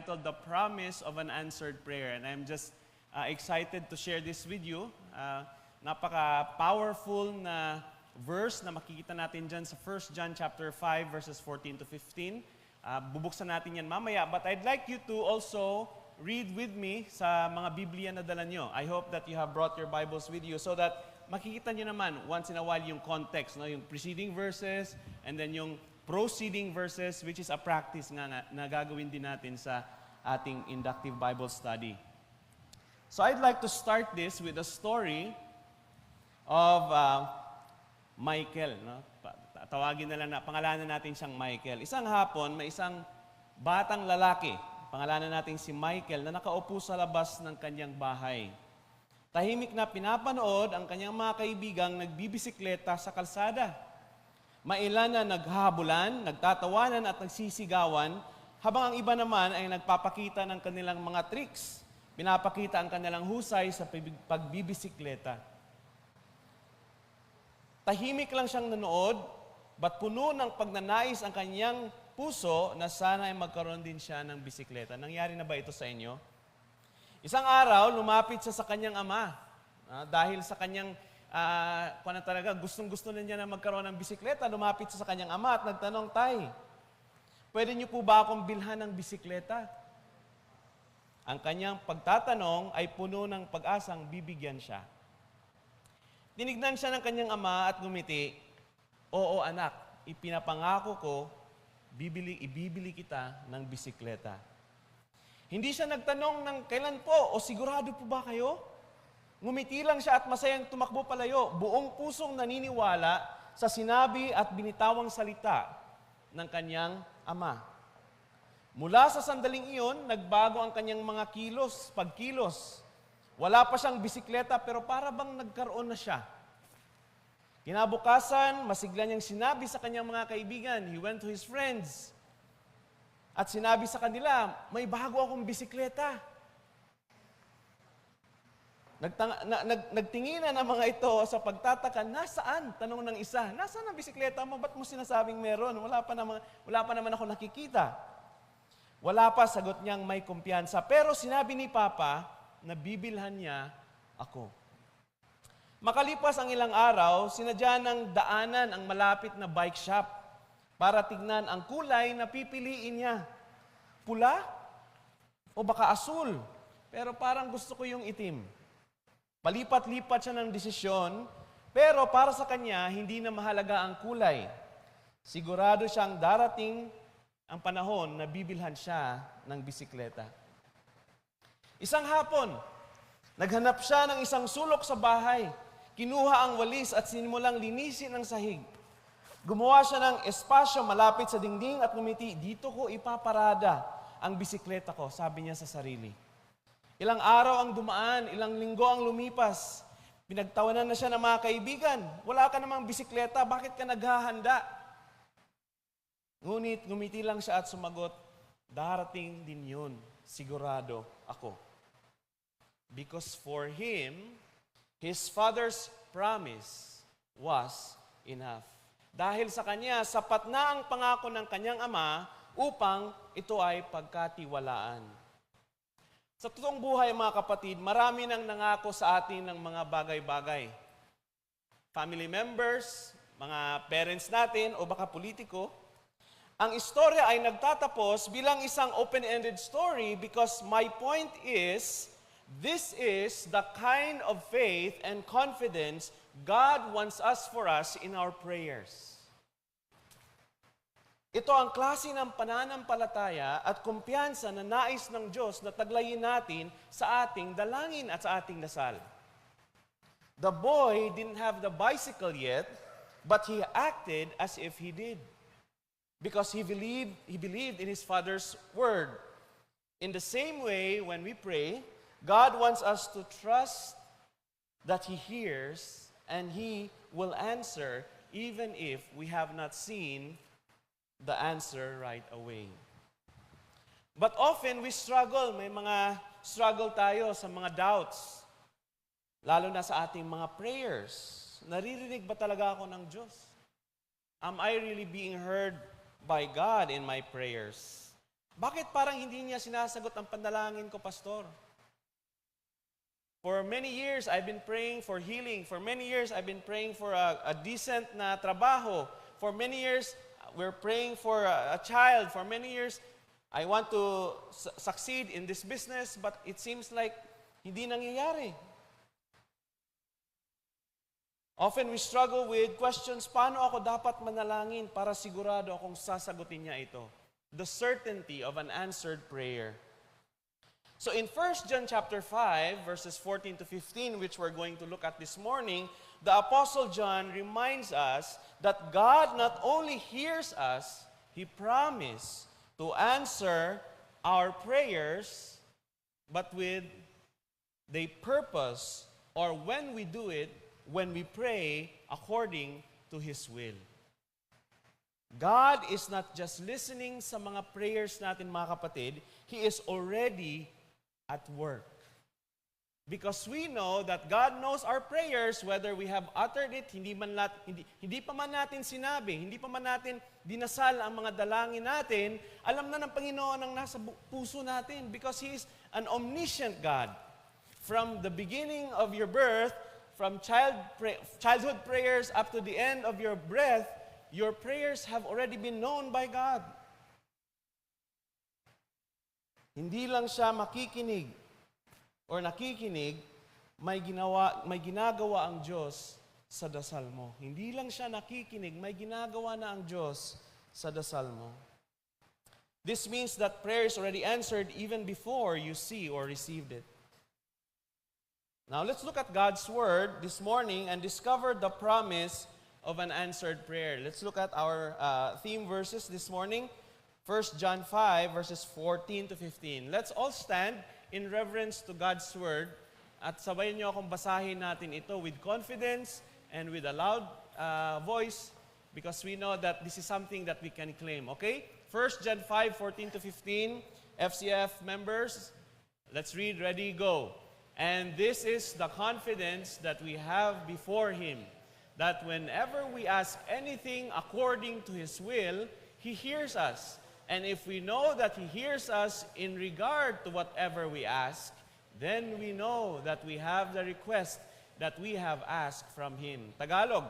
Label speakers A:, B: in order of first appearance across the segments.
A: entitled The Promise of an Answered Prayer. And I'm just excited to share this with you. Napaka-powerful na verse na makikita natin dyan sa 1 John chapter 5 verses 14 to 15. Bubuksan natin yan mamaya. But I'd like you to also read with me sa mga Biblia na dala nyo. I hope that you have brought your Bibles with you so that makikita nyo naman once in a while yung context, no? Yung preceding verses and then yung proceeding verses, which is a practice nga na gagawin din natin sa ating inductive Bible study. So I'd like to start this with a story of Michael. No? Tawagin na lang na, pangalanan natin siyang Michael. Isang hapon, may isang batang lalaki, pangalanan natin si Michael, na nakaupo sa labas ng kanyang bahay. Tahimik na pinapanood ang kanyang mga kaibigang nagbibisikleta sa kalsada. Mailan na naghahabulan, nagtatawanan at nagsisigawan, habang ang iba naman ay nagpapakita ng kanilang mga tricks. Pinapakita ang kanilang husay sa pagbibisikleta. Tahimik lang siyang nanood, but puno ng pagnanais ang kanyang puso na sana ay magkaroon din siya ng bisikleta. Nangyari na ba ito sa inyo? Isang araw, lumapit siya sa kanyang ama. Dahil sa kanyang talaga, gustong-gusto na niya na magkaroon ng bisikleta, lumapit siya sa kanyang ama at nagtanong, "Tay, pwede niyo po ba akong bilhan ng bisikleta?" Ang kanyang pagtatanong ay puno ng pag-asang bibigyan siya. Tinignan siya ng kanyang ama at ngumiti, "Oo anak, ipinapangako ko, ibibili kita ng bisikleta." Hindi siya nagtanong ng kailan po o sigurado po ba kayo? Ngumiti lang siya at masayang tumakbo palayo, buong pusong naniniwala sa sinabi at binitawang salita ng kanyang ama. Mula sa sandaling iyon, nagbago ang kanyang mga pagkilos. Wala pa siyang bisikleta pero para bang nagkaroon na siya. Kinabukasan, masigla niyang sinabi sa kanyang mga kaibigan, he went to his friends, at sinabi sa kanila, "May bago akong bisikleta." Nagtinginan ang mga ito sa pagtataka, "Nasaan?" Tanong ng isa, "Nasaan ang bisikleta mo? Ba't mo sinasabing meron? Wala pa naman ako nakikita." "Wala pa," sagot niyang may kumpiyansa. Pero sinabi ni Papa na bibilhan niya ako. Makalipas ang ilang araw, sinadya ng daanan ang malapit na bike shop para tignan ang kulay na pipiliin niya. Pula o baka asul, pero parang gusto ko yung itim. Palipat-lipat siya ng desisyon, pero para sa kanya, hindi na mahalaga ang kulay. Sigurado siyang darating ang panahon na bibilhan siya ng bisikleta. Isang hapon, naghanap siya ng isang sulok sa bahay. Kinuha ang walis at sinimulang linisin ang sahig. Gumawa siya ng espasyo malapit sa dingding at ngumiti, "Dito ko ipaparada ang bisikleta ko," sabi niya sa sarili. Ilang araw ang dumaan, ilang linggo ang lumipas. Pinagtawanan na siya ng mga kaibigan. "Wala ka namang bisikleta, bakit ka naghahanda?" Ngunit ngumiti lang siya at sumagot, "Darating din yun, sigurado ako." Because for him, his father's promise was enough. Dahil sa kanya, sapat na ang pangako ng kanyang ama upang ito ay pagkatiwalaan. Sa totoong buhay, mga kapatid, marami nang nangako sa atin ng mga bagay-bagay. Family members, mga parents natin, o baka politiko. Ang istorya ay nagtatapos bilang isang open-ended story because my point is, this is the kind of faith and confidence God wants for us in our prayers. Ito ang klase ng pananampalataya at kumpiyansa na nais ng Diyos na taglayin natin sa ating dalangin at sa ating dasal. The boy didn't have the bicycle yet, but he acted as if he did. Because he believed in his father's word. In the same way, when we pray, God wants us to trust that He hears and He will answer even if we have not seen the answer right away. But often we struggle. May mga struggle tayo sa mga doubts. Lalo na sa ating mga prayers. Naririnig ba talaga ako ng Diyos? Am I really being heard by God in my prayers? Bakit parang hindi niya sinasagot ang panalangin ko, Pastor? For many years, I've been praying for healing. For many years, I've been praying for a decent na trabaho. For many years, we're praying for a child. For many years, I want to succeed in this business, but it seems like hindi nangyayari. Often we struggle with questions, paano ako dapat manalangin para sigurado akong sasagutin niya ito? The certainty of an answered prayer. So in 1 John chapter 5, verses 14 to 15, which we're going to look at this morning, the Apostle John reminds us that God not only hears us, He promised to answer our prayers, but with the purpose, or when we do it, when we pray according to His will. God is not just listening sa mga prayers natin, mga kapatid. He is already at work. Because we know that God knows our prayers, whether we have uttered it, hindi pa man natin sinabi, hindi pa man natin dinasal ang mga dalangin natin, alam na ng Panginoon ang nasa puso natin because He is an omniscient God. From the beginning of your birth, from childhood prayers up to the end of your breath, your prayers have already been known by God. Hindi lang siya makikinig or nakikinig, may ginagawa ang Diyos sa dasal mo. Hindi lang siya nakikinig, may ginagawa na ang Diyos sa dasal mo. This means that prayer is already answered even before you see or received it. Now let's look at God's Word this morning and discover the promise of an answered prayer. Let's look at our theme verses this morning. 1 John 5, verses 14 to 15. Let's all stand in reverence to God's Word at sabayan niyo akong basahin natin ito with confidence and with a loud voice because we know that this is something that we can claim. Okay? 1 John 5, 14 to 15. FCF members, let's read. Ready, go. And this is the confidence that we have before Him, that whenever we ask anything according to His will, He hears us. And if we know that He hears us in regard to whatever we ask, then we know that we have the request that we have asked from Him. Tagalog,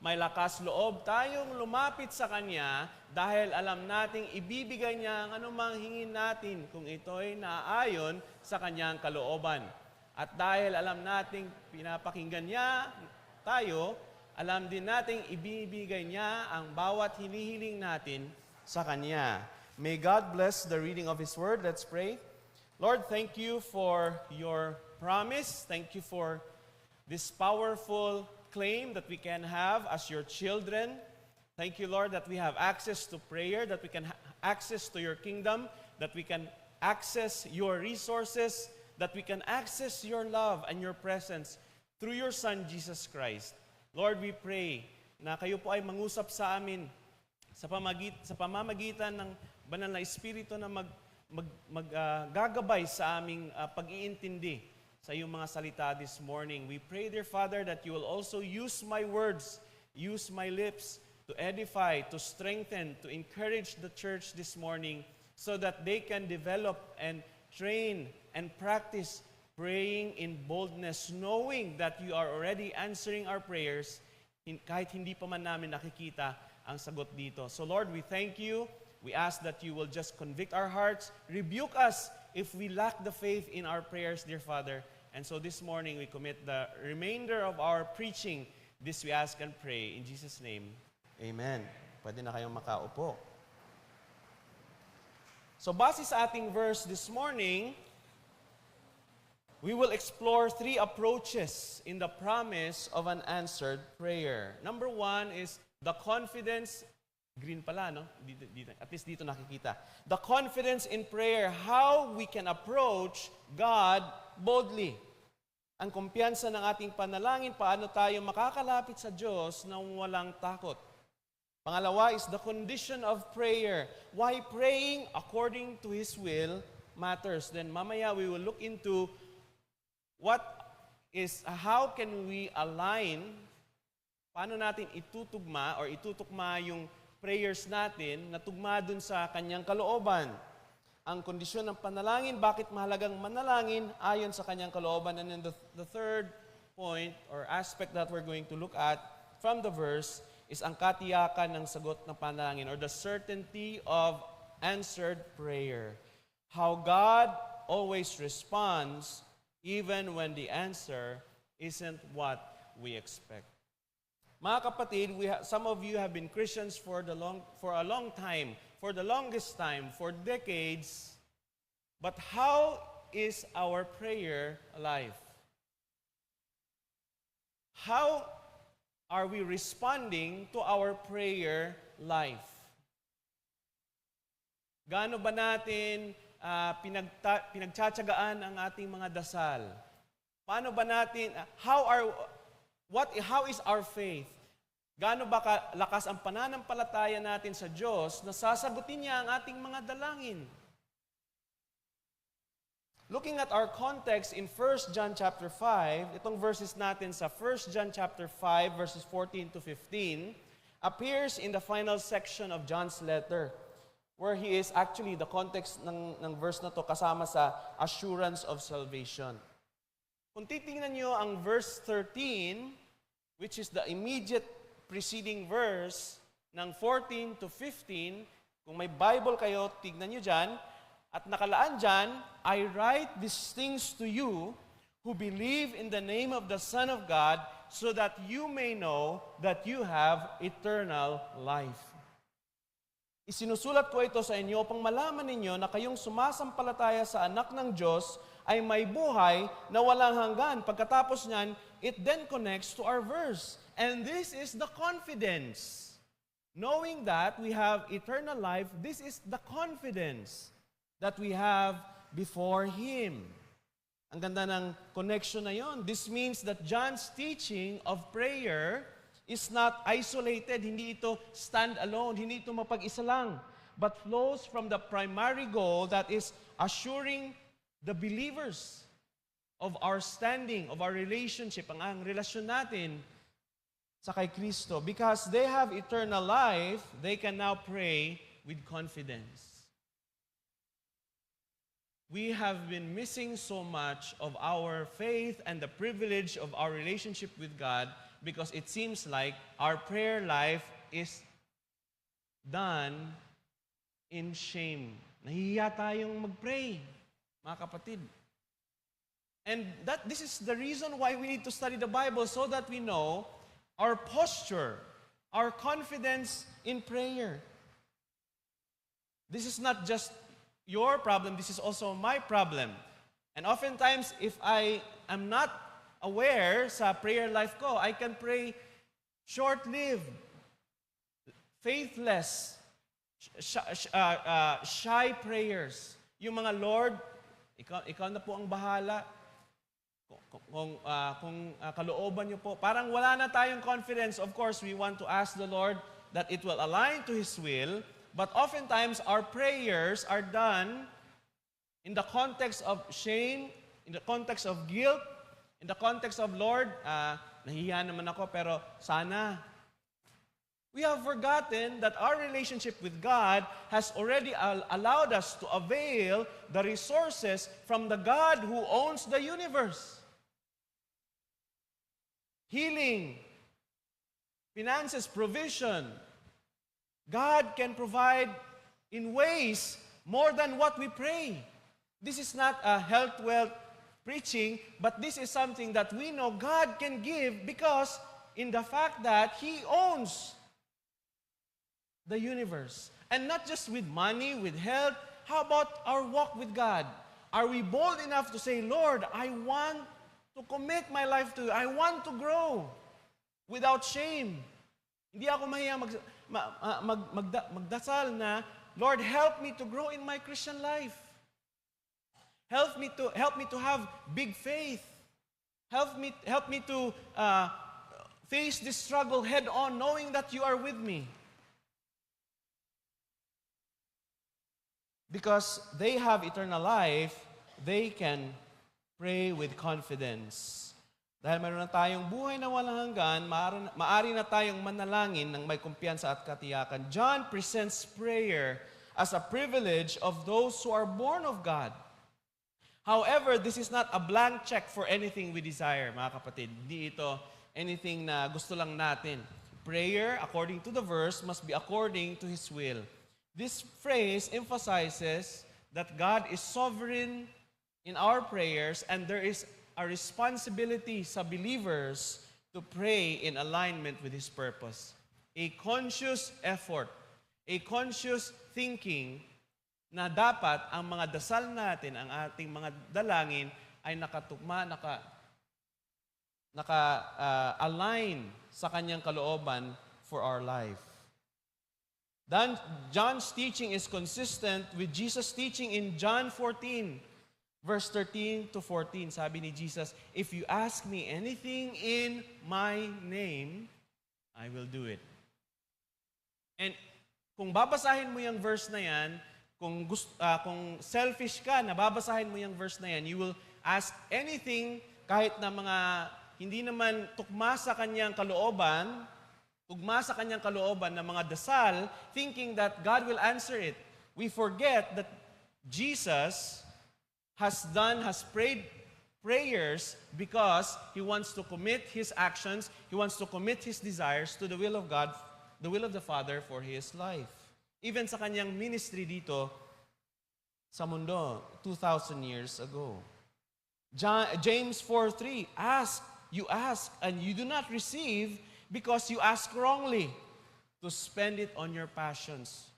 A: may lakas loob tayong lumapit sa Kanya dahil alam nating ibibigay niya ang anumang hingin natin kung ito'y naaayon sa Kanyang kalooban. At dahil alam nating pinapakinggan niya tayo, alam din nating ibibigay niya ang bawat hinihiling natin sa Kanya. May God bless the reading of His Word. Let's pray. Lord, thank you for your promise. Thank you for this powerful claim that we can have as your children. Thank you, Lord, that we have access to prayer, that we can have access to your kingdom, that we can access your resources, that we can access your love and your presence through your Son, Jesus Christ. Lord, we pray na kayo po ay mangusap sa amin sa pamamagitan ng banal na Espiritu na maggagabay sa aming pag-iintindi sa iyong mga salita this morning. We pray, dear Father, that you will also use my words, use my lips to edify, to strengthen, to encourage the church this morning so that they can develop and train and practice praying in boldness, knowing that you are already answering our prayers kahit hindi pa man namin nakikita ang sagot dito. So Lord, we thank you. We ask that you will just convict our hearts, rebuke us if we lack the faith in our prayers, dear Father. And so this morning, we commit the remainder of our preaching. This we ask and pray. In Jesus' name, amen. Pwede na kayong makaupo. So base sa ating verse this morning, we will explore 3 approaches in the promise of an answered prayer. Number 1 is the confidence. Green pala, no? Dito, at least dito nakikita. The confidence in prayer, how we can approach God boldly. Ang kumpiyansa ng ating panalangin, paano tayo makakalapit sa Diyos nang walang takot. Pangalawa is the condition of prayer. Why praying according to His will matters. Then mamaya we will look into how can we align, paano natin itutukma yung prayers natin na tugma dun sa kanyang kalooban. Ang kondisyon ng panalangin, bakit mahalagang manalangin ayon sa kanyang kalooban. And then the third point or aspect that we're going to look at from the verse is ang katiyakan ng sagot ng panalangin or the certainty of answered prayer. How God always responds even when the answer isn't what we expect. Mga kapatid, some of you have been Christians for a long time, for the longest time, for decades. But how is our prayer life? How are we responding to our prayer life? Gaano ba natin pinagtsatsagaan ang ating mga dasal? Paano ba natin, how is our faith? Gaano ba kalakas ang pananampalataya natin sa Diyos na sasagutin niya ang ating mga dalangin? Looking at our context in 1 John chapter 5, itong verses natin sa 1 John chapter 5 verses 14 to 15 appears in the final section of John's letter, where he is actually, the context ng verse na to kasama sa assurance of salvation. Kung titingnan nyo ang verse 13, which is the immediate preceding verse ng 14 to 15, kung may Bible kayo, tignan nyo dyan, at nakalaan dyan, I write these things to you who believe in the name of the Son of God, so that you may know that you have eternal life. Isinusulat ko ito sa inyo upang malaman ninyo na kayong sumasampalataya sa anak ng Diyos ay may buhay na walang hanggan. Pagkatapos niyan, it then connects to our verse. And this is the confidence. Knowing that we have eternal life, this is the confidence that we have before Him. Ang ganda ng connection na yon. This means that John's teaching of prayer is not isolated. Hindi ito stand alone. Hindi ito mapag-isa lang. But flows from the primary goal that is assuring the believers of our standing, of our relationship, ang relasyon natin sa kay Kristo. Because they have eternal life, they can now pray with confidence. We have been missing so much of our faith and the privilege of our relationship with God because it seems like our prayer life is done in shame. Nahihiya tayong mag-pray, mga kapatid. And this is the reason why we need to study the Bible, so that we know our posture, our confidence in prayer. This is not just your problem, this is also my problem. And oftentimes, if I am not aware sa prayer life ko, I can pray short-lived, faithless, shy prayers. Yung mga, Lord, ikaw na po ang bahala. Kung kalooban niyo po, parang wala na tayong confidence. Of course, we want to ask the Lord that it will align to His will, but oftentimes our prayers are done in the context of shame, in the context of guilt, in the context of, Lord, nahihiya naman ako, pero sana. We have forgotten that our relationship with God has already allowed us to avail the resources from the God who owns the universe. Healing, finances, provision. God can provide in ways more than what we pray. This is not a health, wealth preaching, but this is something that we know God can give because in the fact that He owns the universe. And not just with money, with health. How about our walk with God? Are we bold enough to say, Lord, I want to commit my life to You. I want to grow without shame. Hindi ako mahiya magdasal na, Lord, help me to grow in my Christian life. Help me to have big faith. Help me to face this struggle head on, knowing that You are with me. Because they have eternal life, they can pray with confidence. Dahil mayroon na tayong buhay na walang hanggan, maaari na tayong manalangin ng may kumpiyansa at katiyakan. John presents prayer as a privilege of those who are born of God. However, this is not a blank check for anything we desire, mga kapatid. Hindi ito anything na gusto lang natin. Prayer, according to the verse, must be according to His will. This phrase emphasizes that God is sovereign in our prayers and there is a responsibility sa believers to pray in alignment with His purpose. A conscious effort, a conscious thinking na dapat ang mga dasal natin, ang ating mga dalangin ay nakatugma, align sa Kanyang kalooban for our life. Then, John's teaching is consistent with Jesus' teaching in John 14, verse 13 to 14. Sabi ni Jesus, "If you ask me anything in my name, I will do it." And kung babasahin mo yung verse na yan, kung selfish ka, nababasahin mo yung verse na yan, you will ask anything kahit na mga hindi naman tugma sa kanyang kalooban ng mga dasal, thinking that God will answer it. We forget that Jesus has prayed prayers because He wants to commit His actions, He wants to commit His desires to the will of God, the will of the Father for His life. Even sa kanyang ministry dito sa mundo, 2,000 years ago. James 4:3, you ask, and you do not receive because you ask wrongly to spend it on your passions.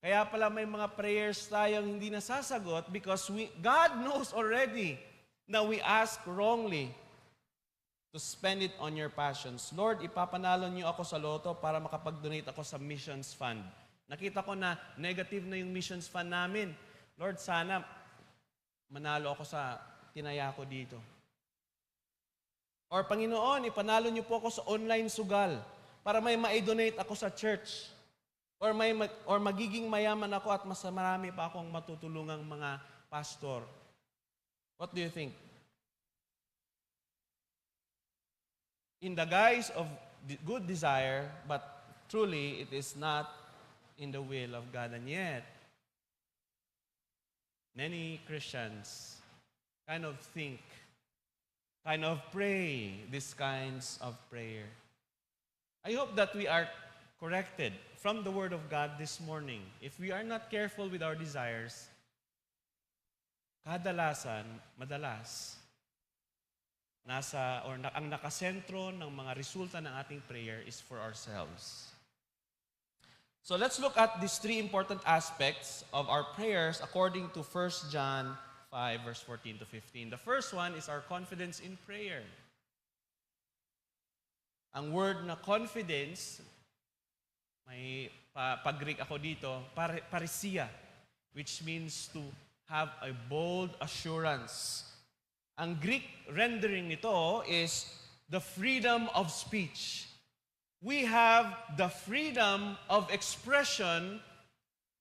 A: Kaya pala may mga prayers tayong hindi nasasagot because God knows already na we ask wrongly to spend it on your passions. Lord, ipapanalo niyo ako sa loto para makapag-donate ako sa missions fund. Nakita ko na negative na yung missions fund namin. Lord, sana manalo ako sa tinaya ko dito. Or Panginoon, ipanalo niyo po ako sa online sugal para may ma-donate ako sa church. Or magiging mayaman ako at mas marami pa akong matutulungang mga pastor. What do you think? In the guise of good desire, but truly it is not in the will of God. And yet, many Christians kind of think, kind of pray these kinds of prayer. I hope that we are corrected from the Word of God this morning. If we are not careful with our desires, madalas, ang nakasentro ng mga resulta ng ating prayer is for ourselves. So let's look at these three important aspects of our prayers according to 1 John 5, verse 14 to 15. The first one is our confidence in prayer. Ang word na confidence, may pag-Greek ako dito, paresia, which means to have a bold assurance. Ang Greek rendering nito is the freedom of speech. We have the freedom of expression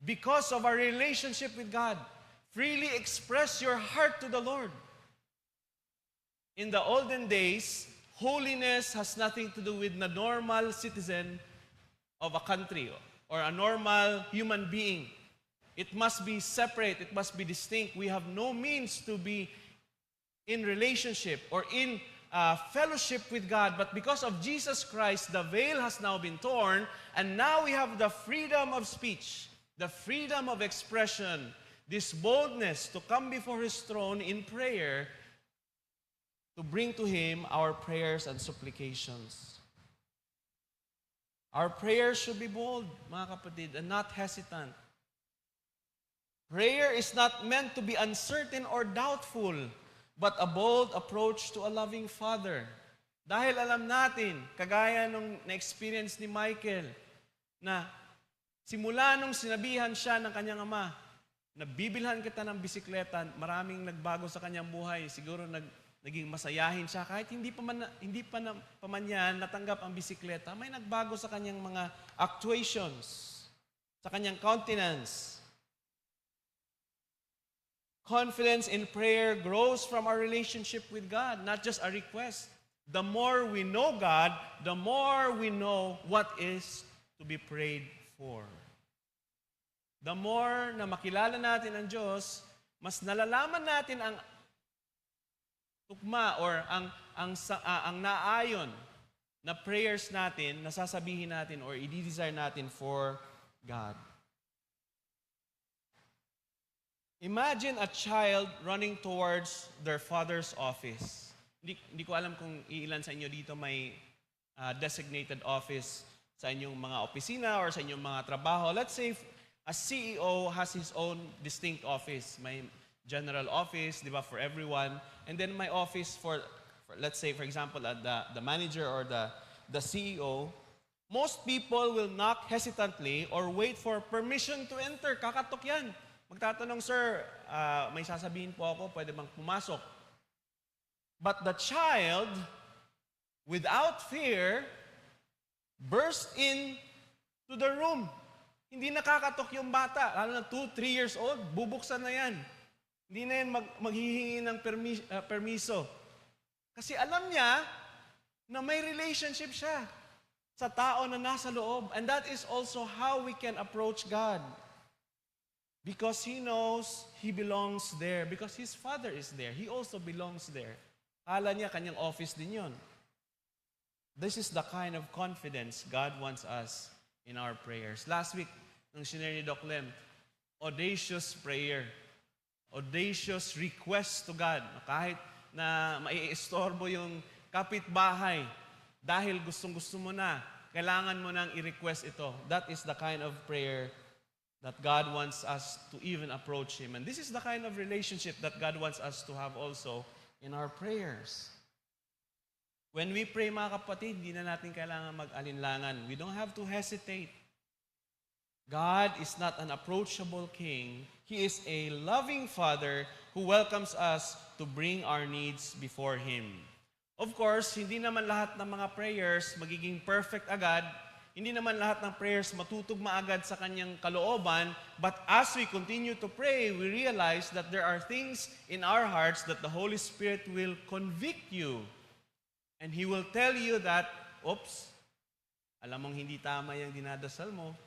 A: because of our relationship with God. Freely express your heart to the Lord. In the olden days, holiness has nothing to do with the normal citizen of a country or a normal human being. It must be separate. It must be distinct. We have no means to be in relationship or in fellowship with God. But because of Jesus Christ, the veil has now been torn, and now we have the freedom of speech, the freedom of expression, this boldness to come before His throne in prayer to bring to Him our prayers and supplications. Our prayers should be bold, mga kapatid, and not hesitant. Prayer is not meant to be uncertain or doubtful, but a bold approach to a loving Father. Dahil alam natin, kagaya nung na-experience ni Michael, na simula nung sinabihan siya ng kanyang ama, na bibilhan kita ng bisikleta, maraming nagbago sa kanyang buhay. Siguro naging masayahin siya. Kahit hindi pa man yan natanggap ang bisikleta, may nagbago sa kanyang mga actuations, sa kanyang countenance. Confidence in prayer grows from our relationship with God, not just a request. The more we know God, the more we know what is to be prayed for. The more na makilala natin ang Diyos, mas nalalaman natin ang tugma or ang naayon na prayers natin, na sasabihin natin or i-desire natin for God. Imagine a child running towards their father's office. Hindi ko alam kung iilan sa inyo dito may designated office sa inyong mga opisina or sa inyong mga trabaho. Let's say a CEO has his own distinct office. May general office, di ba, for everyone. And then my office for let's say, for example, the manager or the CEO. Most people will knock hesitantly or wait for permission to enter. Kakatok yan. Magtatanong, sir, may sasabihin po ako, pwede bang pumasok? But the child, without fear, burst in to the room. Hindi nakakatok yung bata, lalo na 2, 3 years old, bubuksan na yan. Hindi na yan maghihingi ng permiso. Kasi alam niya na may relationship siya sa tao na nasa loob. And that is also how we can approach God. Because He knows He belongs there. Because His Father is there. He also belongs there. Kala niya kanyang office din yun. This is the kind of confidence God wants us in our prayers. Last week, nung sinare ni Doc Lem, audacious prayer. Audacious request to God. Kahit na maiistorbo yung kapitbahay dahil gustong-gusto mo na, kailangan mo nang i-request ito. That is the kind of prayer that God wants us to even approach Him. And this is the kind of relationship that God wants us to have also in our prayers. When we pray, mga kapatid, hindi na natin kailangan mag-alinlangan. We don't have to hesitate. God is not an approachable king. He is a loving Father who welcomes us to bring our needs before Him. Of course, hindi naman lahat ng mga prayers magiging perfect agad. Hindi naman lahat ng prayers matutugma agad sa Kanyang kalooban. But as we continue to pray, we realize that there are things in our hearts that the Holy Spirit will convict you. And He will tell you that, oops, alam mong hindi tama yung dinadasal mo.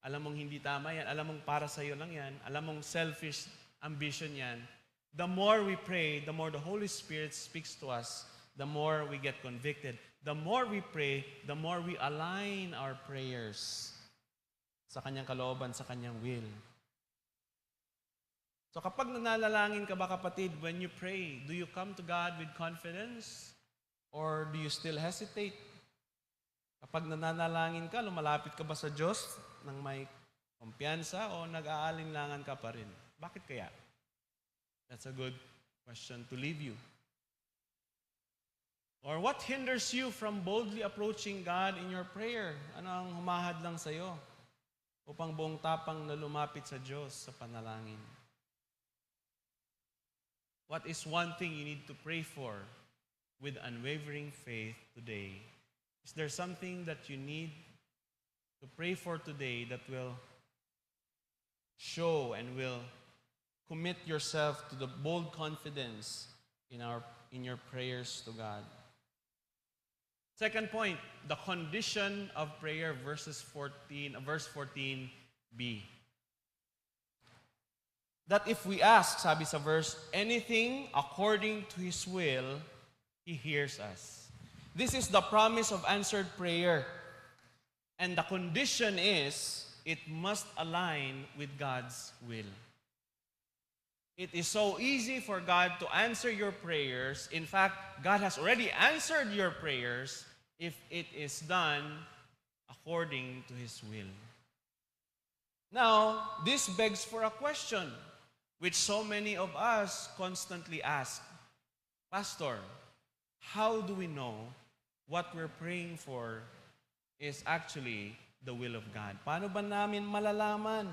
A: Alam mong hindi tama yan. Alam mong para sa'yo lang yan. Alam mong selfish ambition yan. The more we pray, the more the Holy Spirit speaks to us, the more we get convicted. The more we pray, the more we align our prayers sa Kanyang kalooban, sa Kanyang will. So kapag nanalangin ka ba, kapatid, when you pray, do you come to God with confidence? Or do you still hesitate? Kapag nananalangin ka, lumalapit ka ba sa Diyos nang may kumpiyansa o nag-aalinlangan ka pa rin? Bakit kaya? That's a good question to leave you. Or what hinders you from boldly approaching God in your prayer? Ano ang humahad lang sa'yo upang buong tapang na lumapit sa Diyos sa panalangin? What is one thing you need to pray for with unwavering faith today? Is there something that you need to pray for today that will show and will commit yourself to the bold confidence in your prayers to God? Second point, the condition of prayer, verse 14b. That if we ask, sabi sa verse, anything according to His will, He hears us. This is the promise of answered prayer. And the condition is, it must align with God's will. It is so easy for God to answer your prayers. In fact, God has already answered your prayers if it is done according to His will. Now, this begs for a question, which so many of us constantly ask. Pastor, how do we know what we're praying for is actually the will of God? Paano ba namin malalaman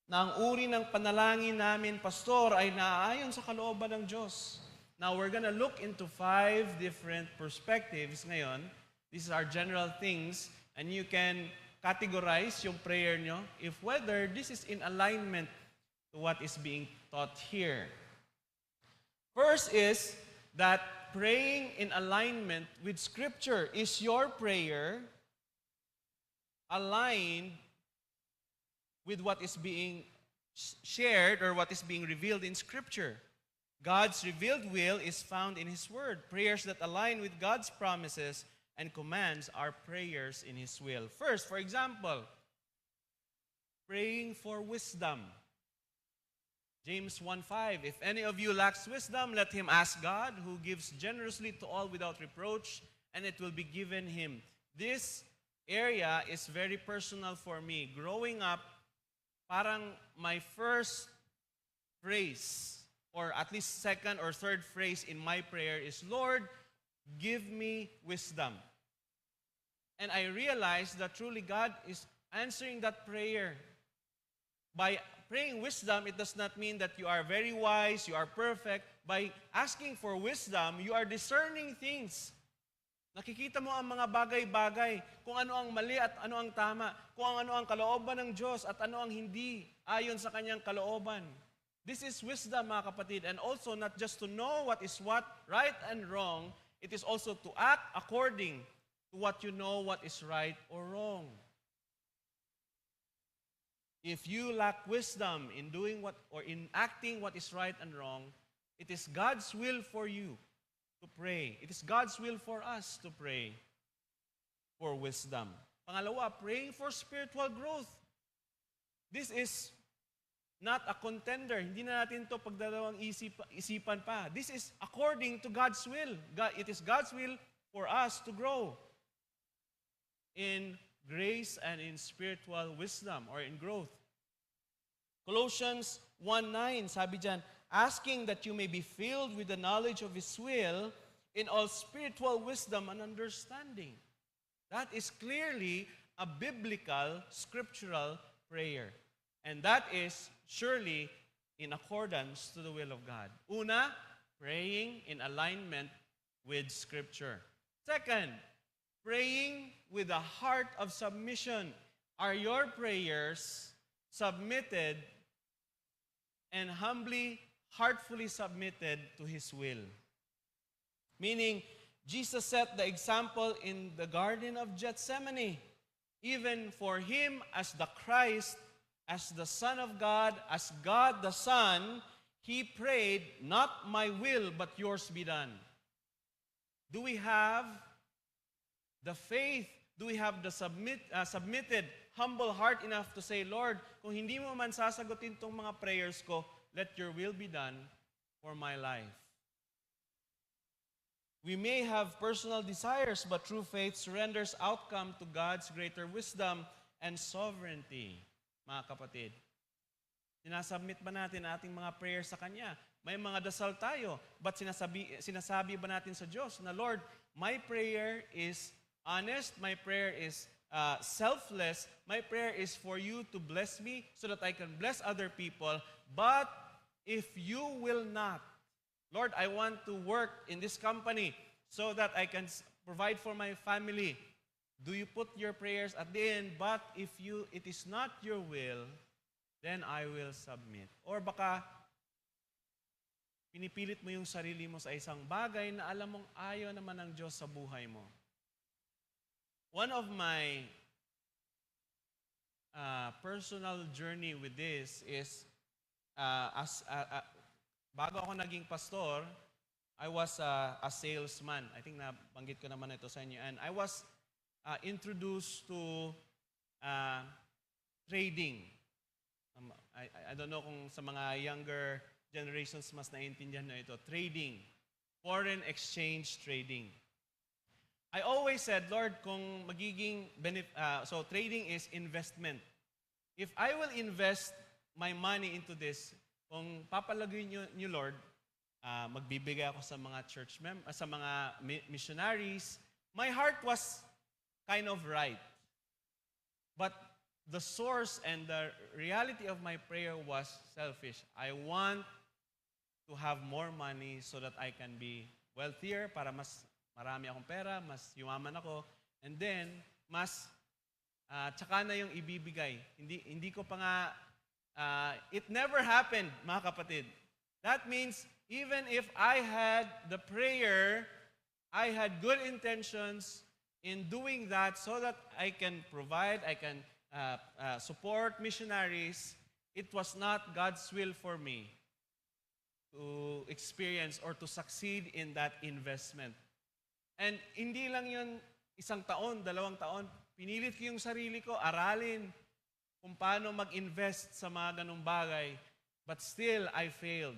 A: na ang uri ng panalangin namin, Pastor, ay naaayon sa kalooban ng Diyos? Now, we're gonna look into 5 different perspectives ngayon. These are general things, and you can categorize yung prayer nyo if whether this is in alignment to what is being taught here. First is that that praying in alignment with Scripture. Is your prayer aligned with what is being shared or what is being revealed in Scripture? God's revealed will is found in His Word. Prayers that align with God's promises and commands are prayers in His will. First, for example, praying for wisdom. James 1:5, if any of you lacks wisdom, let him ask God, who gives generously to all without reproach, and it will be given him. This area is very personal for me. Growing up, parang my first phrase, or at least second or third phrase in my prayer is, Lord, give me wisdom. And I realized that truly God is answering that prayer. By praying wisdom, it does not mean that you are very wise, you are perfect. By asking for wisdom, you are discerning things. Nakikita mo ang mga bagay-bagay, kung ano ang mali at ano ang tama, kung ano ang kalooban ng Diyos at ano ang hindi ayon sa kanyang kalooban. This is wisdom, mga kapatid, and also not just to know what is what, right and wrong, it is also to act according to what you know what is right or wrong. If you lack wisdom in doing what or in acting what is right and wrong, it is God's will for you to pray. It is God's will for us to pray for wisdom. Pangalawa, praying for spiritual growth. This is not a contender. Hindi na natin ito pagdalawang isipan pa. This is according to God's will. It is God's will for us to grow in grace and in spiritual wisdom or in growth. Colossians 1:9, sabi dyan, asking that you may be filled with the knowledge of His will in all spiritual wisdom and understanding. That is clearly a biblical, scriptural prayer. And that is surely in accordance to the will of God. Una, praying in alignment with Scripture. Second, praying with a heart of submission. Are your prayers submitted and humbly, heartfully submitted to His will? Meaning, Jesus set the example in the Garden of Gethsemane. Even for Him as the Christ, as the Son of God, as God the Son, He prayed, not my will, but yours be done. Do we have the faith? Do we have the submitted, humble heart enough to say, Lord, kung hindi mo man sasagutin tong mga prayers ko, let your will be done for my life. We may have personal desires, but true faith surrenders outcome to God's greater wisdom and sovereignty. Mga kapatid, sinasubmit ba natin ating mga prayers sa Kanya? May mga dasal tayo, but sinasabi ba natin sa Diyos na, Lord, my prayer is honest, my prayer is selfless, my prayer is for you to bless me so that I can bless other people, but if you will not, Lord, I want to work in this company so that I can provide for my family. Do you put your prayers at the end, but if it is not your will, then I will submit. Or baka pinipilit mo yung sarili mo sa isang bagay na alam mong ayaw naman ng Diyos sa buhay mo. One of my personal journey with this is bago ako naging pastor, I was a salesman. I think nabanggit ko naman ito sa inyo. And I was introduced to trading. I don't know kung sa mga younger generations mas naiintindihan na ito. Trading. Foreign exchange trading. I always said, Lord, kung magiging so trading is investment. If I will invest my money into this, kung papalagay niyo, Lord, magbibigay ako sa mga sa mga missionaries, my heart was kind of right. But the source and the reality of my prayer was selfish. I want to have more money so that I can be wealthier, para mas marami akong pera, mas yumaman ako, and then mas tsaka na yung ibibigay. Hindi ko pa nga it never happened, mga kapatid. That means even if I had the prayer, I had good intentions in doing that so that I can provide, I can support missionaries, it was not God's will for me to experience or to succeed in that investment. And hindi lang yun isang taon, 2 taon. Pinilit ko yung sarili ko, aralin kung paano mag-invest sa mga ganung bagay. But still, I failed.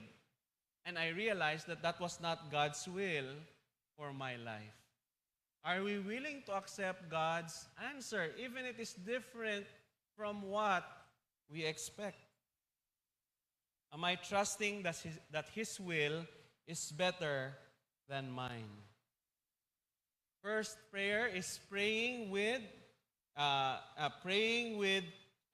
A: And I realized that that was not God's will for my life. Are we willing to accept God's answer, even if it is different from what we expect? Am I trusting that His will is better than mine? First prayer is praying with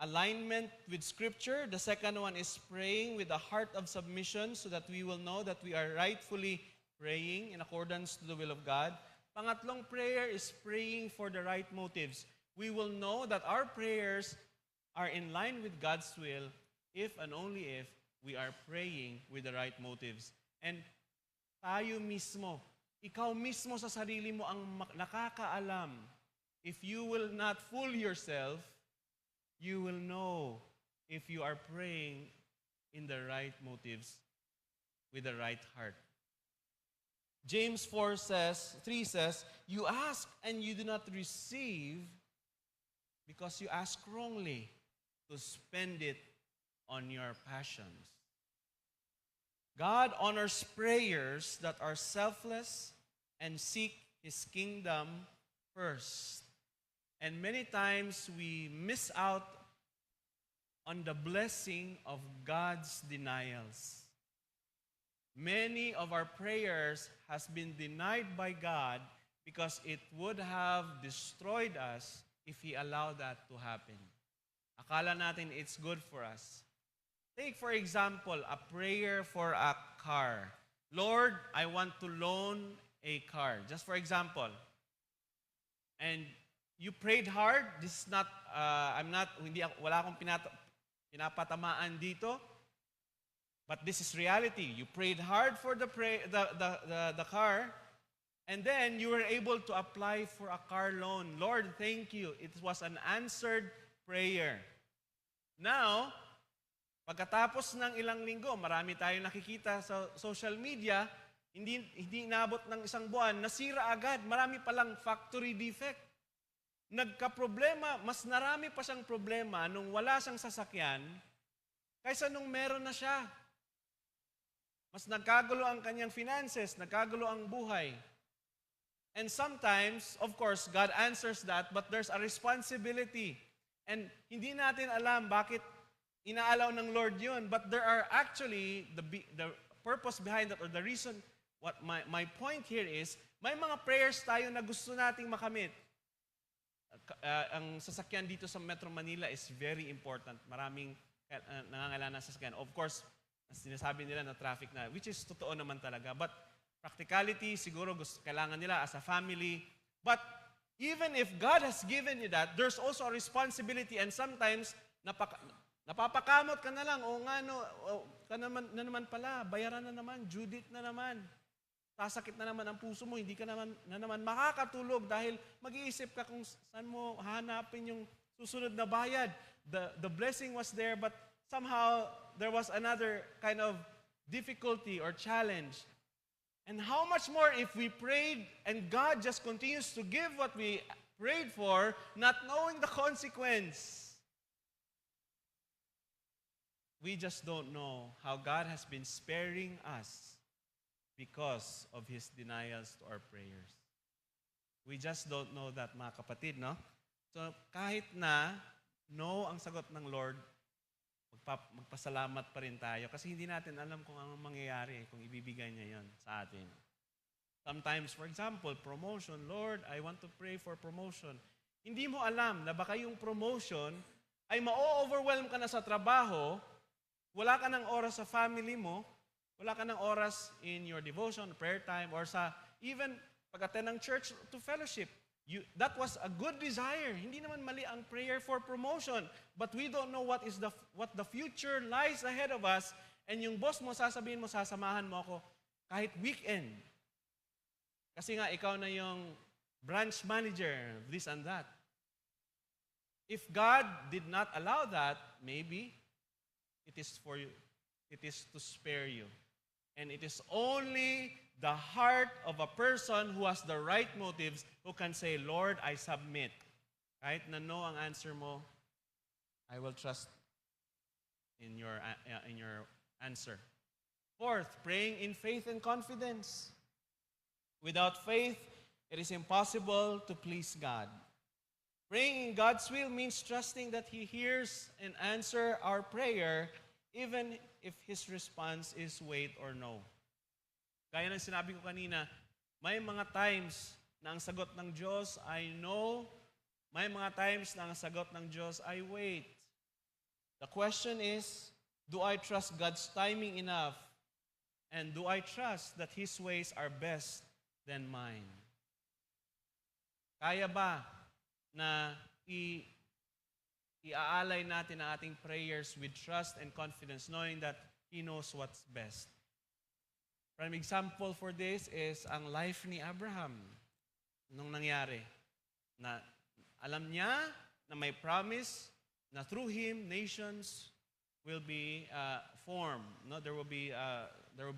A: alignment with Scripture. The second one is praying with a heart of submission so that we will know that we are rightfully praying in accordance to the will of God. Pangatlong prayer is praying for the right motives. We will know that our prayers are in line with God's will if and only if we are praying with the right motives. And tayo mismo, ikaw mismo sa sarili mo ang nakakaalam. If you will not fool yourself, you will know if you are praying in the right motives with the right heart. James 3 says, you ask and you do not receive because you ask wrongly to spend it on your passions. God honors prayers that are selfless and seek His kingdom first. And many times we miss out on the blessing of God's denials. Many of our prayers has been denied by God because it would have destroyed us if He allowed that to happen. Akala natin it's good for us. Take, for example, a prayer for a car. Lord, I want to loan a car. Just for example. And you prayed hard. This is not, wala akong pinapatamaan dito. But this is reality. You prayed hard for the car, and then you were able to apply for a car loan. Lord, thank you. It was an answered prayer. Now, pagkatapos ng ilang linggo, marami tayong nakikita sa social media, hindi inabot ng isang buwan, nasira agad, marami palang factory defect. Nagka-problema, mas narami pa siyang problema nung wala siyang sasakyan kaysa nung meron na siya. Mas nagkagulo ang kanyang finances, nagkagulo ang buhay. And sometimes, of course, God answers that, but there's a responsibility. And hindi natin alam bakit inaalaw ng Lord yun, but there are actually the purpose behind that, or the reason, what my point here is, may mga prayers tayo na gusto nating makamit. Ang sasakyan dito sa Metro Manila is very important. Maraming nangangailangan ng sasakyan. Of course, sinasabi nila na traffic na, which is totoo naman talaga. But practicality, siguro kailangan nila as a family. But even if God has given you that, there's also a responsibility, and sometimes napapakamot ka na lang, na naman pala, bayaran na naman, due date na naman. Sasakit na naman ang puso mo, hindi ka na naman makakatulog dahil mag-iisip ka kung saan mo hahanapin yung susunod na bayad. The blessing was there, but somehow there was another kind of difficulty or challenge. And how much more if we prayed and God just continues to give what we prayed for, not knowing the consequence. We just don't know how God has been sparing us because of His denials to our prayers. We just don't know that, mga kapatid, no? So, kahit na no ang sagot ng Lord, magpasalamat pa rin tayo kasi hindi natin alam kung anong mangyayari kung ibibigay niya yon sa atin. Sometimes, for example, promotion. Lord, I want to pray for promotion. Hindi mo alam na baka yung promotion ay ma-overwhelm ka na sa trabaho, wala ka ng oras sa family mo, wala ka ng oras in your devotion, prayer time, or sa even pag-attend ng church to fellowship. That was a good desire. Hindi naman mali ang prayer for promotion. But we don't know what the future lies ahead of us. And yung boss mo, sasabihin mo, sasamahan mo ako kahit weekend. Kasi nga, ikaw na yung branch manager, this and that. If God did not allow that, maybe it is for you. It is to spare you. And it is only the heart of a person who has the right motives who can say, Lord, I submit. Kahit na no ang answer mo, I will trust in your answer. Fourth, praying in faith and confidence. Without faith, it is impossible to please God. Praying in God's will means trusting that He hears and answers our prayer even if His response is wait or no. Gaya ng sinabi ko kanina, may mga times na ang sagot ng Diyos ay no, may mga times na ang sagot ng Diyos ay wait. The question is, do I trust God's timing enough? And do I trust that His ways are best than mine? Kaya ba na iaalay natin ang ating prayers with trust and confidence, knowing that He knows what's best? Prime example for this is ang life ni Abraham nung nangyari. Na alam niya na may promise na through him, nations will be formed. No? There will be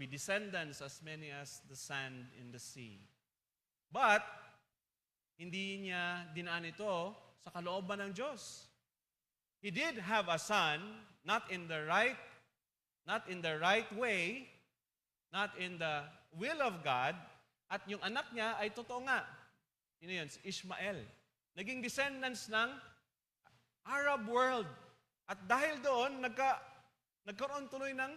A: descendants as many as the sand in the sea. But, hindi niya dinaan ito sa kalooban ng Diyos. He did have a son, not in the right way, not in the will of God, at yung anak niya ay totoo nga. Sino yun? Si Ishmael. Naging descendants ng Arab world. At dahil doon, nagkaroon tuloy ng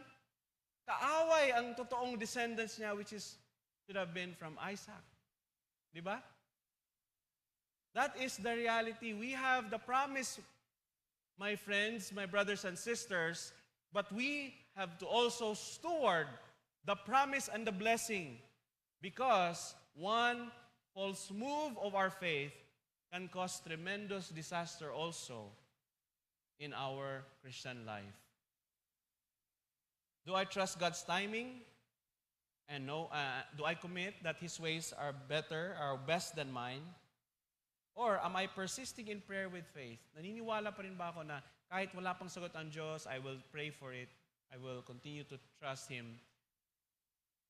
A: kaaway ang totoong descendants niya, which should have been from Isaac. Di ba? That is the reality. We have the promise, my friends, my brothers and sisters, but we have to also steward the promise and the blessing, because one false move of our faith can cause tremendous disaster also in our Christian life. Do I trust God's timing? And do I commit that His ways are better, are best than mine? Or am I persisting in prayer with faith? Naniniwala pa rin ba ako na kahit wala pang sagot ang Diyos, I will pray for it. I will continue to trust Him.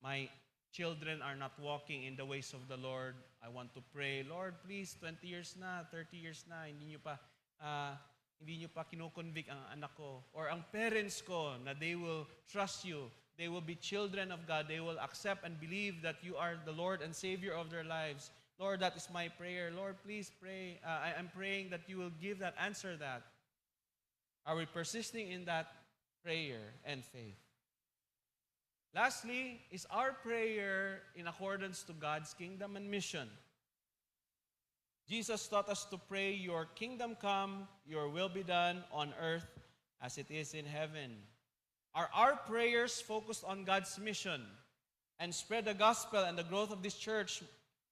A: My children are not walking in the ways of the Lord. I want to pray, Lord, please, 20 years na, 30 years na, hindi niyo pa kinoconvict ang anak ko or ang parents ko na they will trust you. They will be children of God. They will accept and believe that you are the Lord and Savior of their lives. Lord, that is my prayer. Lord, please pray. I'm praying that you will give that, answer that. Are we persisting in that prayer and faith? Lastly, is our prayer in accordance to God's kingdom and mission? Jesus taught us to pray, your kingdom come, your will be done on earth as it is in heaven. Are our prayers focused on God's mission and spread the gospel and the growth of this church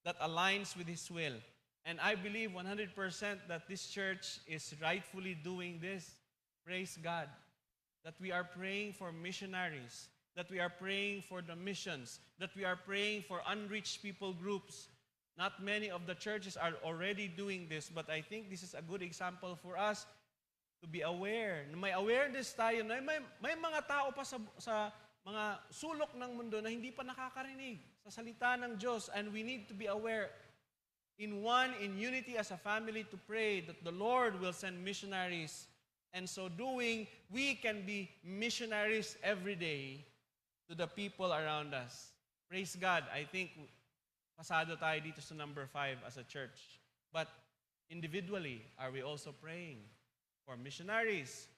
A: that aligns with His will? And I believe 100% that this church is rightfully doing this. Praise God. That we are praying for missionaries, that we are praying for the missions, that we are praying for unreached people groups. Not many of the churches are already doing this, but I think this is a good example for us to be aware. May awareness tayo na may mga tao pa sa mga sulok ng mundo na hindi pa nakakarinig sa salita ng Diyos, and we need to be aware in unity as a family to pray that the Lord will send missionaries, and so doing, we can be missionaries every day to the people around us. Praise God. I think pasado tayo dito sa number 5 as a church. But individually, are we also praying for missionaries,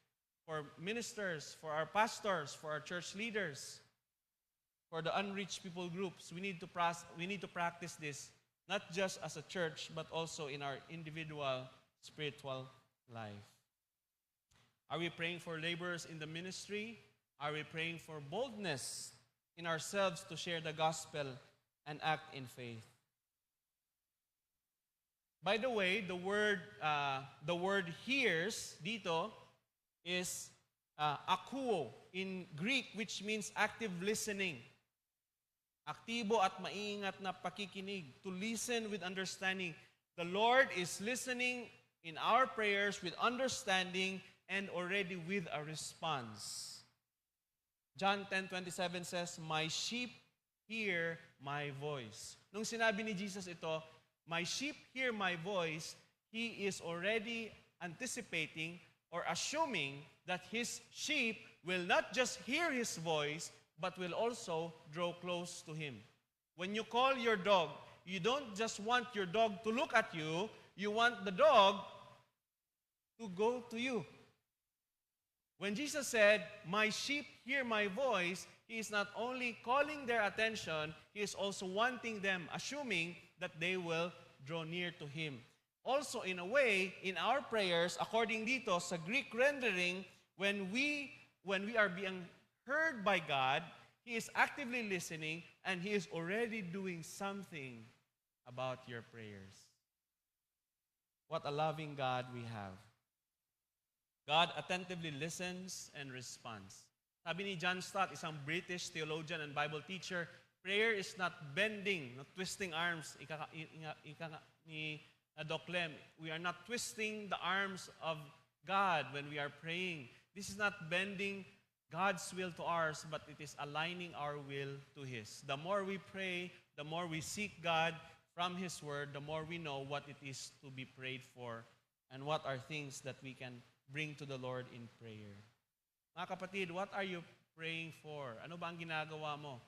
A: for ministers, for our pastors, for our church leaders, for the unreached people groups? We need to practice this, not just as a church, but also in our individual spiritual life. Are we praying for laborers in the ministry? Are we praying for boldness in ourselves to share the gospel and act in faith? By the way, the word hears dito is akuo in Greek, which means active listening. Aktibo at maingat na pakikinig. To listen with understanding. The Lord is listening in our prayers with understanding and already with a response. John 10:27 says, "My sheep hear my voice." Nung sinabi ni Jesus ito, "My sheep hear my voice," He is already anticipating or assuming that His sheep will not just hear His voice, but will also draw close to Him. When you call your dog, you don't just want your dog to look at you, you want the dog to go to you. When Jesus said, "My sheep hear my voice," He is not only calling their attention, He is also wanting them, assuming that they will draw near to Him. Also, in a way, in our prayers, according dito sa Greek rendering, when we are being heard by God, He is actively listening and He is already doing something about your prayers. What a loving God we have. God attentively listens and responds. Sabi ni John Stott, isang British theologian and Bible teacher, prayer is not bending, not twisting arms. Ika ni Doc Lem, we are not twisting the arms of God when we are praying. This is not bending God's will to ours, but it is aligning our will to His. The more we pray, the more we seek God from His Word, the more we know what it is to be prayed for and what are things that we can bring to the Lord in prayer. Mga kapatid, what are you praying for? Ano ba ang ginagawa mo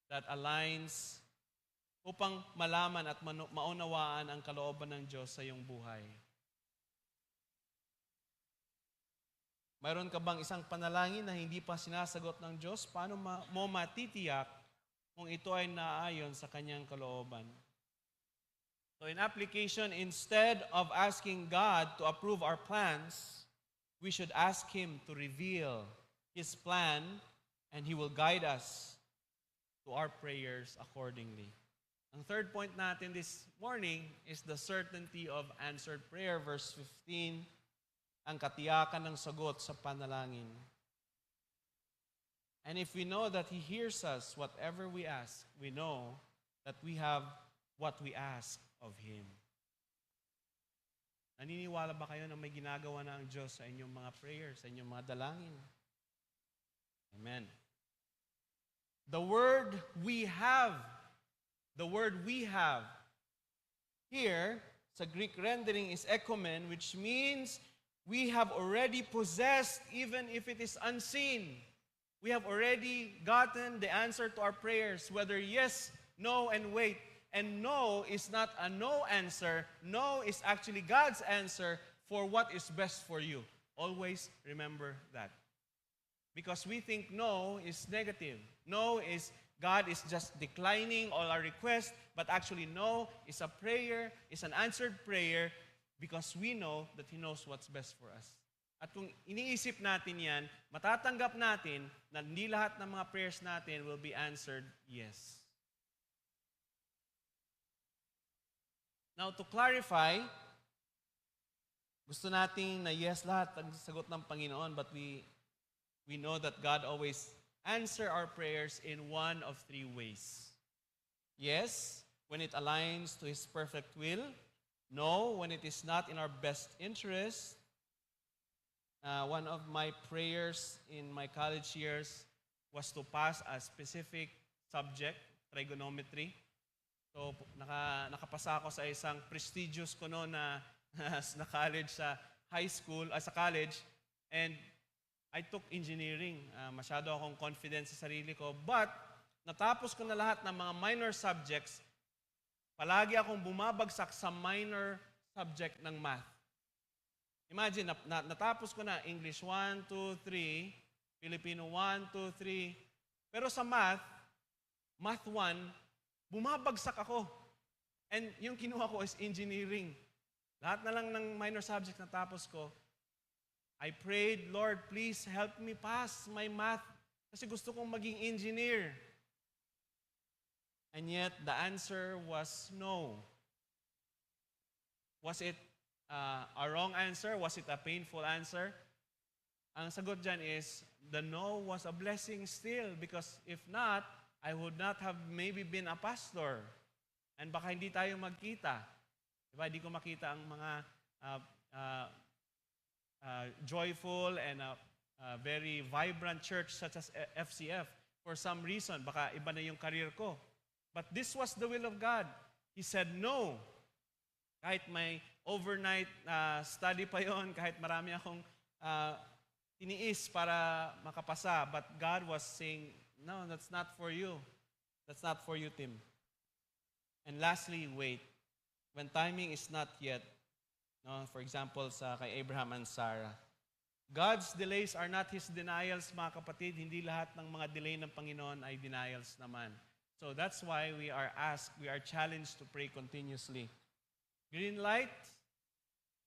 A: that aligns upang malaman at maunawaan ang kalooban ng Diyos sa iyong buhay? Mayroon ka bang isang panalangin na hindi pa sinasagot ng Diyos? Paano mo matitiyak kung ito ay naayon sa Kanyang kalooban? So in application, instead of asking God to approve our plans, we should ask Him to reveal His plan, and He will guide us to our prayers accordingly. Ang third point natin this morning is the certainty of answered prayer. Verse 15, ang katiyakan ng sagot sa panalangin. And if we know that He hears us, whatever we ask, we know that we have what we ask of Him. Naniniwala ba kayo na may ginagawa na ang Diyos sa inyong mga prayers, sa inyong mga dalangin? Amen. The word we have here sa Greek rendering is ekomen, which means we have already possessed even if it is unseen. We have already gotten the answer to our prayers, whether yes, no, and wait. And no is not a no answer. No is actually God's answer for what is best for you. Always remember that. Because we think no is negative. No is God is just declining all our requests, but actually no is a prayer, is an answered prayer because we know that He knows what's best for us. At kung iniisip natin yan, matatanggap natin na hindi lahat ng mga prayers natin will be answered yes. Now, to clarify, gusto nating na yes, lahat ang sagot ng Panginoon, but we know that God always answer our prayers in one of three ways. Yes, when it aligns to His perfect will. No, when it is not in our best interest. One of my prayers in my college years was to pass a specific subject, trigonometry. So, nakapasa ako sa isang prestigious ko noon na college sa high school, sa college, and I took engineering. Masyado akong confident sa sarili ko. But, natapos ko na lahat ng mga minor subjects, palagi akong bumabagsak sa minor subject ng math. Imagine, natapos ko na English 1, 2, 3, Filipino 1, 2, 3. Pero sa math 1, bumabagsak ako. And yung kinuha ko is engineering. Lahat na lang ng minor subject na tapos ko, I prayed, Lord, please help me pass my math kasi gusto kong maging engineer. And yet, the answer was no. Was it a wrong answer? Was it a painful answer? Ang sagot dyan is, the no was a blessing still because if not, I would not have maybe been a pastor. And baka hindi tayo magkita. Diba? Hindi ko makita ang mga joyful and very vibrant church such as FCF for some reason. Baka iba na yung career ko. But this was the will of God. He said no. Kahit may overnight study pa yon, kahit marami akong tiniis para makapasa. But God was saying, no, that's not for you. That's not for you, Tim. And lastly, wait. When timing is not yet, no, for example, sa kay Abraham and Sarah, God's delays are not His denials, mga kapatid. Hindi lahat ng mga delay ng Panginoon ay denials naman. So that's why we are asked, we are challenged to pray continuously. Green light,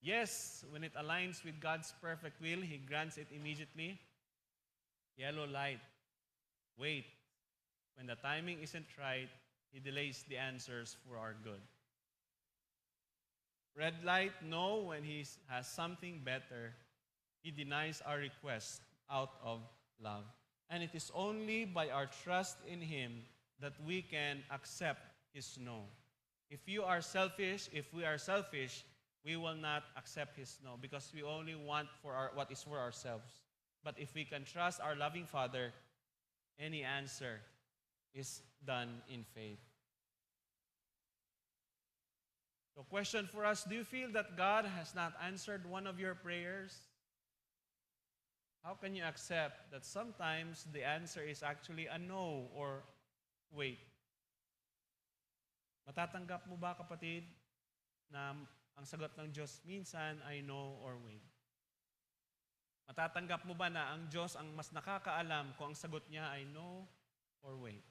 A: yes, when it aligns with God's perfect will, He grants it immediately. Yellow light, wait. When the timing isn't right, He delays the answers for our good. Red light, no, when He has something better, He denies our request out of love. And it is only by our trust in Him that we can accept His no. If we are selfish, we will not accept His no because we only want for what is for ourselves. But if we can trust our loving Father, any answer is done in faith. So question for us, do you feel that God has not answered one of your prayers? How can you accept that sometimes the answer is actually a no or wait? Matatanggap mo ba, kapatid, na ang sagot ng Diyos minsan ay no or wait? Matatanggap mo ba na ang Diyos ang mas nakakaalam kung ang sagot niya ay no or wait?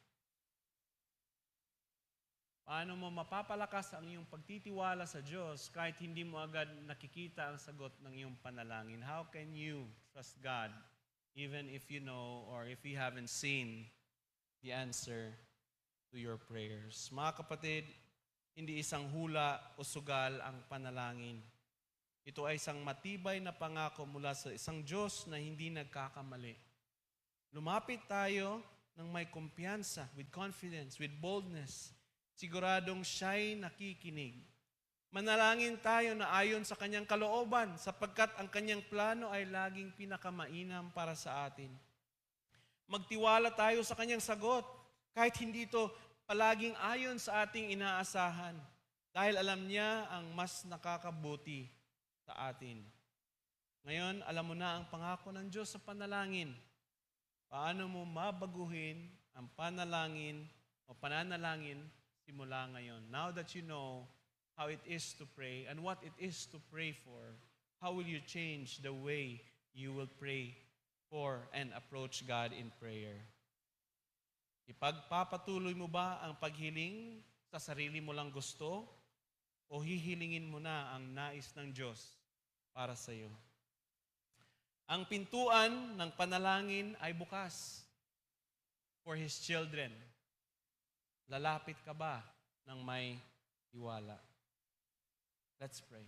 A: Paano mo mapapalakas ang iyong pagtitiwala sa Diyos kahit hindi mo agad nakikita ang sagot ng iyong panalangin? How can you trust God even if you know or if you haven't seen the answer to your prayers? Mga kapatid, hindi isang hula o sugal ang panalangin. Ito ay isang matibay na pangako mula sa isang Diyos na hindi nagkakamali. Lumapit tayo ng may kumpiyansa, with confidence, with boldness, siguradong siya'y nakikinig. Manalangin tayo na ayon sa kanyang kalooban sapagkat ang kanyang plano ay laging pinakamainam para sa atin. Magtiwala tayo sa kanyang sagot kahit hindi ito palaging ayon sa ating inaasahan dahil alam niya ang mas nakakabuti sa atin. Ngayon, alam mo na ang pangako ng Diyos sa panalangin. Paano mo mabaguhin ang panalangin o pananalangin simula ngayon? Now that you know how it is to pray and what it is to pray for, how will you change the way you will pray for and approach God in prayer? Ipagpapatuloy mo ba ang paghiling sa sarili mo lang gusto o hihilingin mo na ang nais ng Diyos para sa iyo? Ang pintuan ng panalangin ay bukas for His children. Lalapit ka ba ng may tiwala? Let's pray.